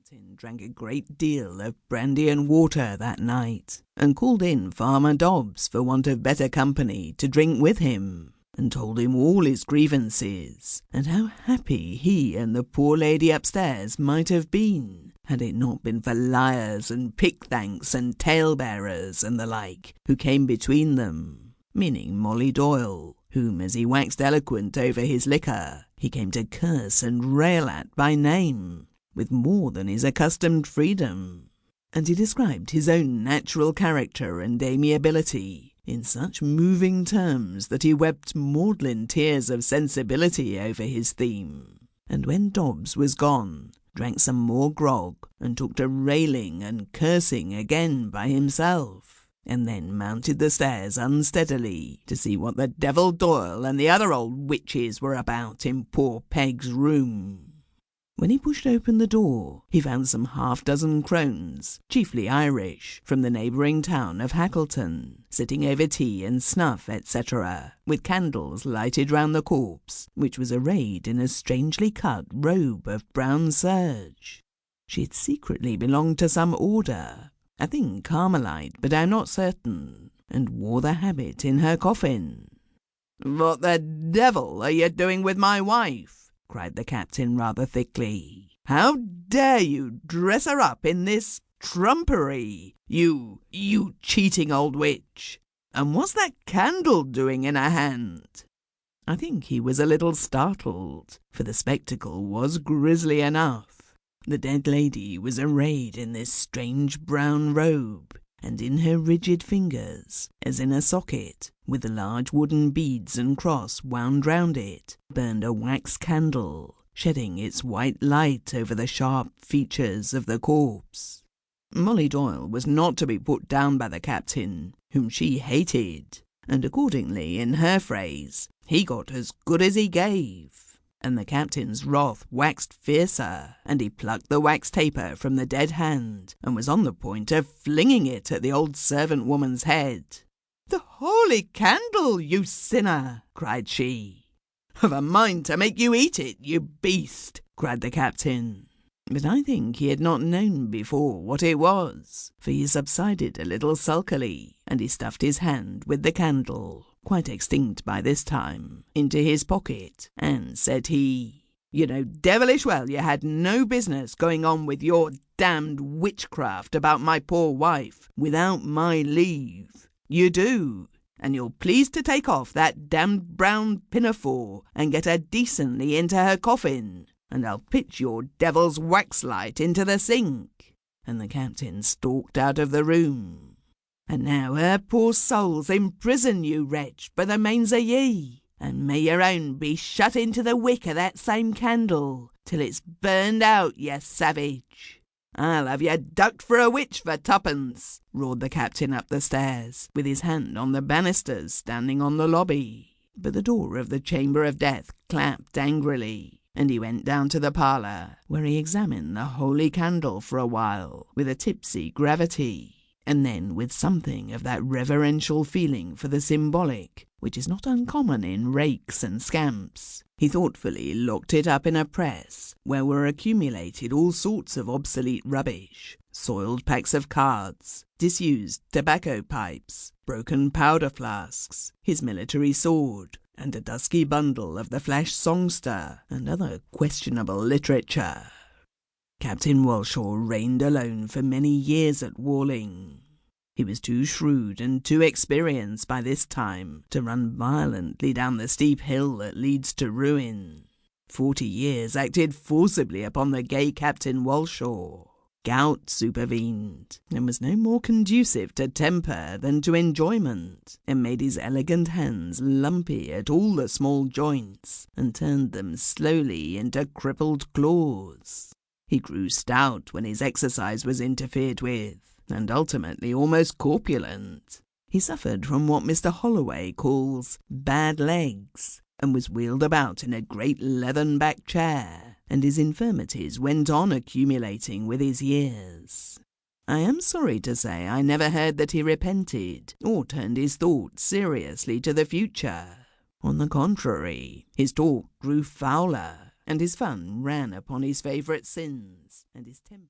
captain drank a great deal of brandy and water that night, and called in Farmer Dobbs for want of better company to drink with him, and told him all his grievances, and how happy he and the poor lady upstairs might have been, had it not been for liars and pick-thanks and tale-bearers and the like, who came between them, meaning Molly Doyle, whom, as he waxed eloquent over his liquor, he came to curse and rail at by name, with more than his accustomed freedom. And he described his own natural character and amiability in such moving terms that he wept maudlin tears of sensibility over his theme, and when Dobbs was gone, drank some more grog, and took to railing and cursing again by himself, and then mounted the stairs unsteadily to see what the devil Doyle and the other old witches were about in poor Peg's room. When he pushed open the door, he found some half-dozen crones, chiefly Irish, from the neighbouring town of Hackleton, sitting over tea and snuff, etc., with candles lighted round the corpse, which was arrayed in a strangely cut robe of brown serge. She had secretly belonged to some order, I think Carmelite, but I'm not certain, and wore the habit in her coffin. "What the devil are you doing with my wife?" cried the captain rather thickly. "How dare you dress her up in this trumpery, you cheating old witch? And what's that candle doing in her hand?" I think he was a little startled, for the spectacle was grisly enough. The dead lady was arrayed in this strange brown robe, and in her rigid fingers, as in a socket, with large wooden beads and cross wound round it, burned a wax candle, shedding its white light over the sharp features of the corpse. Molly Doyle was not to be put down by the captain, whom she hated, and accordingly, in her phrase, he got as good as he gave. And the captain's wrath waxed fiercer, and he plucked the wax taper from the dead hand, and was on the point of flinging it at the old servant-woman's head. "The holy candle, you sinner!" cried she. "I've a mind to make you eat it, you beast!" cried the captain. But I think he had not known before what it was, for he subsided a little sulkily, and he stuffed his hand with the candle, quite extinct by this time, into his pocket, and said he, "You know devilish well you had no business going on with your damned witchcraft about my poor wife without my leave. You do, and you'll please to take off that damned brown pinafore and get her decently into her coffin, and I'll pitch your devil's waxlight into the sink." And the captain stalked out of the room. "And now her poor soul's in prison, you wretch, for the mains of ye, and may your own be shut into the wick of that same candle, till it's burned out, ye savage. I'll have you ducked for a witch for twopence," roared the captain up the stairs, with his hand on the banisters standing on the lobby. But the door of the chamber of death clapped angrily, and he went down to the parlour, where he examined the holy candle for a while, with a tipsy gravity, and then with something of that reverential feeling for the symbolic, which is not uncommon in rakes and scamps, he thoughtfully locked it up in a press, where were accumulated all sorts of obsolete rubbish, soiled packs of cards, disused tobacco pipes, broken powder flasks, his military sword, and a dusky bundle of the flash songster, and other questionable literature. Captain Walshawe reigned alone for many years at Walling. He was too shrewd and too experienced by this time to run violently down the steep hill that leads to ruin. 40 years acted forcibly upon the gay Captain Walshawe. Gout supervened, and was no more conducive to temper than to enjoyment, and made his elegant hands lumpy at all the small joints, and turned them slowly into crippled claws. He grew stout when his exercise was interfered with, and ultimately almost corpulent. He suffered from what Mr. Holloway calls bad legs, and was wheeled about in a great leathern-backed chair, and his infirmities went on accumulating with his years. I am sorry to say I never heard that he repented, or turned his thoughts seriously to the future. On the contrary, his talk grew fouler, and his fun ran upon his favourite sins, and his temper